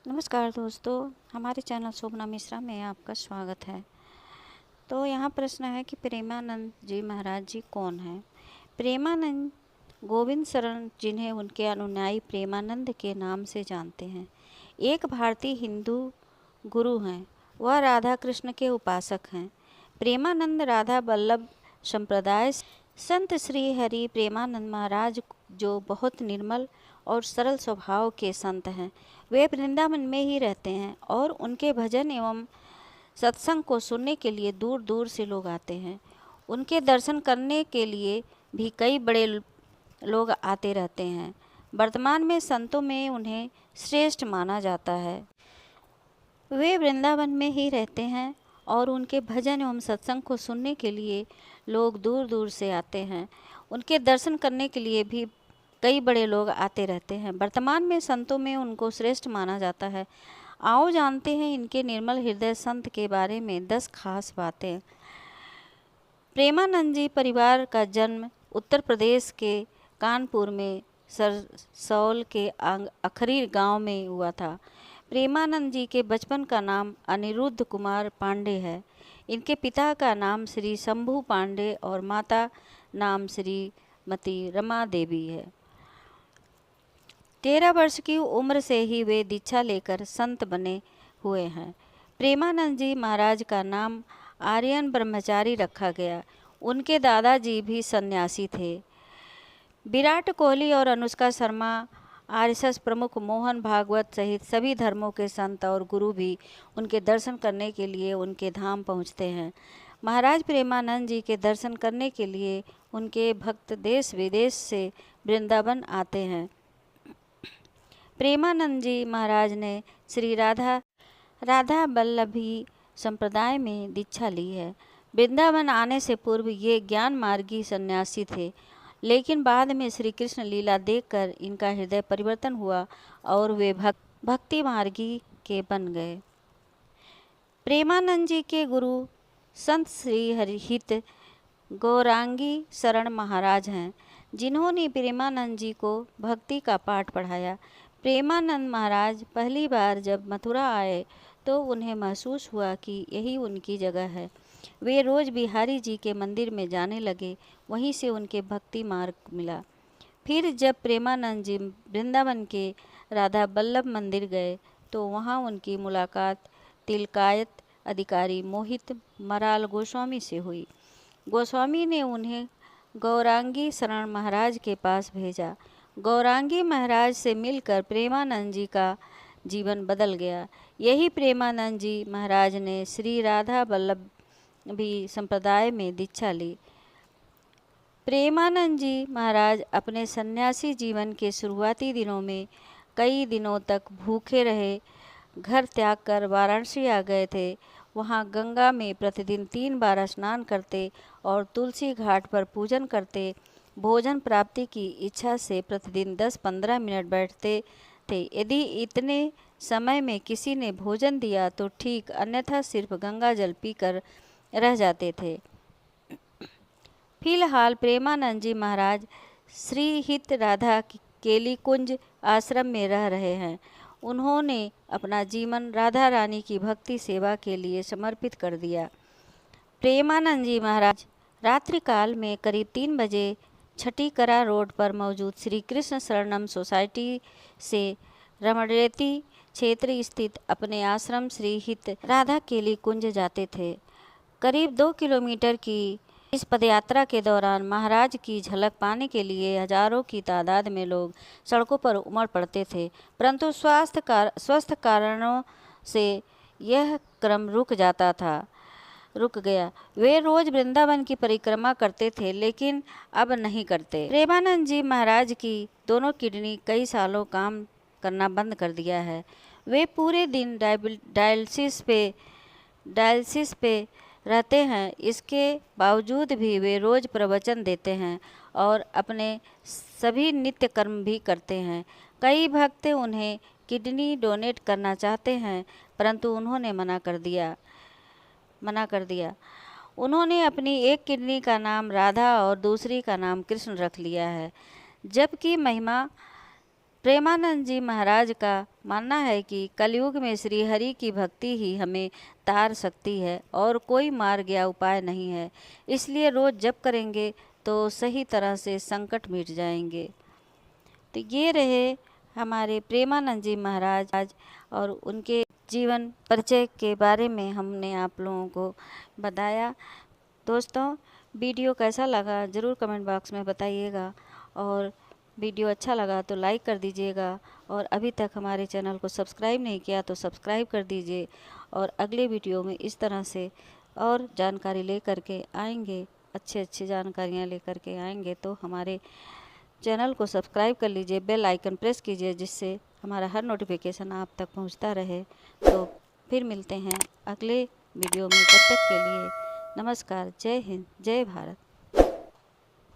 नमस्कार दोस्तों, हमारे चैनल शोभना मिश्रा में आपका स्वागत है। तो यहाँ प्रश्न है कि प्रेमानंद जी महाराज जी कौन हैं? प्रेमानंद गोविंद शरण, जिन्हें उनके अनुयायी प्रेमानंद के नाम से जानते हैं, एक भारतीय हिंदू गुरु हैं। वह राधा कृष्ण के उपासक हैं। प्रेमानंद राधा वल्लभ संप्रदाय संत श्री हरि प्रेमानंद महाराज, जो बहुत निर्मल और सरल स्वभाव के संत हैं, वे वृंदावन में ही रहते हैं और उनके भजन एवं सत्संग को सुनने के लिए दूर दूर से लोग आते हैं। उनके दर्शन करने के लिए भी कई बड़े लोग आते रहते हैं। वर्तमान में संतों में उन्हें श्रेष्ठ माना जाता है। वे वृंदावन में ही रहते हैं और उनके भजन एवं सत्संग को सुनने के लिए लोग दूर दूर से आते हैं। उनके दर्शन करने के लिए भी कई बड़े लोग आते रहते हैं। वर्तमान में संतों में उनको श्रेष्ठ माना जाता है। आओ जानते हैं इनके निर्मल हृदय संत के बारे में 10 खास बातें। प्रेमानंद जी परिवार का जन्म उत्तर प्रदेश के कानपुर में सरसौल के अखरी गांव में हुआ था। प्रेमानंद जी के बचपन का नाम अनिरुद्ध कुमार पांडे है। इनके पिता का नाम श्री शंभू पांडे और माता नाम श्रीमती रमा देवी है। 13 वर्ष की उम्र से ही वे दीक्षा लेकर संत बने हुए हैं। प्रेमानंद जी महाराज का नाम आर्यन ब्रह्मचारी रखा गया। उनके दादाजी भी सन्यासी थे। विराट कोहली और अनुष्का शर्मा, आरएसएस प्रमुख मोहन भागवत सहित सभी धर्मों के संत और गुरु भी उनके दर्शन करने के लिए उनके धाम पहुंचते हैं। महाराज प्रेमानंद जी के दर्शन करने के लिए उनके भक्त देश विदेश से वृंदावन आते हैं। प्रेमानंद जी महाराज ने श्री राधा वल्लभी संप्रदाय में दीक्षा ली है। वृंदावन आने से पूर्व ये ज्ञान मार्गी सन्यासी थे, लेकिन बाद में श्री कृष्ण लीला देखकर इनका हृदय परिवर्तन हुआ और वे भक्ति मार्गी के बन गए। प्रेमानंद जी के गुरु संत श्री हरिहित गौरांगी शरण महाराज हैं, जिन्होंने प्रेमानंद जी को भक्ति का पाठ पढ़ाया। प्रेमानंद महाराज पहली बार जब मथुरा आए तो उन्हें महसूस हुआ कि यही उनकी जगह है। वे रोज़ बिहारी जी के मंदिर में जाने लगे। वहीं से उनके भक्ति मार्ग मिला। फिर जब प्रेमानंद जी वृंदावन के राधा वल्लभ मंदिर गए तो वहाँ उनकी मुलाकात तिलकायत अधिकारी मोहित मराल गोस्वामी से हुई। गोस्वामी ने उन्हें गौरांगी शरण महाराज के पास भेजा। गौरांगी महाराज से मिलकर प्रेमानंद जी का जीवन बदल गया। यही प्रेमानंद जी महाराज ने श्री राधा वल्लभी संप्रदाय में दीक्षा ली। प्रेमानंद जी महाराज अपने सन्यासी जीवन के शुरुआती दिनों में कई दिनों तक भूखे रहे। घर त्याग कर वाराणसी आ गए थे। वहाँ गंगा में प्रतिदिन 3 बार स्नान करते और तुलसी घाट पर पूजन करते। भोजन प्राप्ति की इच्छा से प्रतिदिन 10-15 मिनट बैठते थे। यदि इतने समय में किसी ने भोजन दिया तो ठीक, अन्यथा सिर्फ गंगा जल पीकर रह जाते थे। फिलहाल प्रेमानंद जी महाराज श्री हित राधा केली कुंज आश्रम में रह रहे हैं। उन्होंने अपना जीवन राधा रानी की भक्ति सेवा के लिए समर्पित कर दिया। प्रेमानंद जी महाराज रात्रिकाल में करीब 3 बजे छठीकरा रोड पर मौजूद श्री कृष्ण शरणम सोसाइटी से रमणरेती क्षेत्र स्थित अपने आश्रम श्री हित राधा केली कुंज जाते थे। करीब 2 किलोमीटर की इस पदयात्रा के दौरान महाराज की झलक पाने के लिए हजारों की तादाद में लोग सड़कों पर उमड़ पड़ते थे, परंतु स्वस्थ कारणों से यह क्रम रुक गया। वे रोज वृंदावन की परिक्रमा करते थे, लेकिन अब नहीं करते। प्रेमानंद जी महाराज की दोनों किडनी कई सालों काम करना बंद कर दिया है। वे पूरे दिन डायलिसिस पे रहते हैं। इसके बावजूद भी वे रोज़ प्रवचन देते हैं और अपने सभी नित्य कर्म भी करते हैं। कई भक्त उन्हें किडनी डोनेट करना चाहते हैं, परंतु उन्होंने मना कर दिया। उन्होंने अपनी एक किडनी का नाम राधा और दूसरी का नाम कृष्ण रख लिया है। जबकि महिमा प्रेमानंद जी महाराज का मानना है कि कलयुग में श्री हरि की भक्ति ही हमें तार सकती है और कोई मार्ग या उपाय नहीं है। इसलिए रोज़ जप करेंगे तो सही तरह से संकट मिट जाएंगे। तो ये रहे हमारे प्रेमानंद जी महाराज और उनके जीवन परिचय के बारे में हमने आप लोगों को बताया। दोस्तों, वीडियो कैसा लगा ज़रूर कमेंट बॉक्स में बताइएगा, और वीडियो अच्छा लगा तो लाइक कर दीजिएगा, और अभी तक हमारे चैनल को सब्सक्राइब नहीं किया तो सब्सक्राइब कर दीजिए। और अगले वीडियो में इस तरह से और जानकारी लेकर के आएंगे, अच्छी जानकारियाँ लेकर के आएंगे। तो हमारे चैनल को सब्सक्राइब कर लीजिए, बेल आइकन प्रेस कीजिए, जिससे हमारा हर नोटिफिकेशन आप तक पहुंचता रहे। तो फिर मिलते हैं अगले वीडियो में, तब तक के लिए नमस्कार। जय हिंद, जय भारत।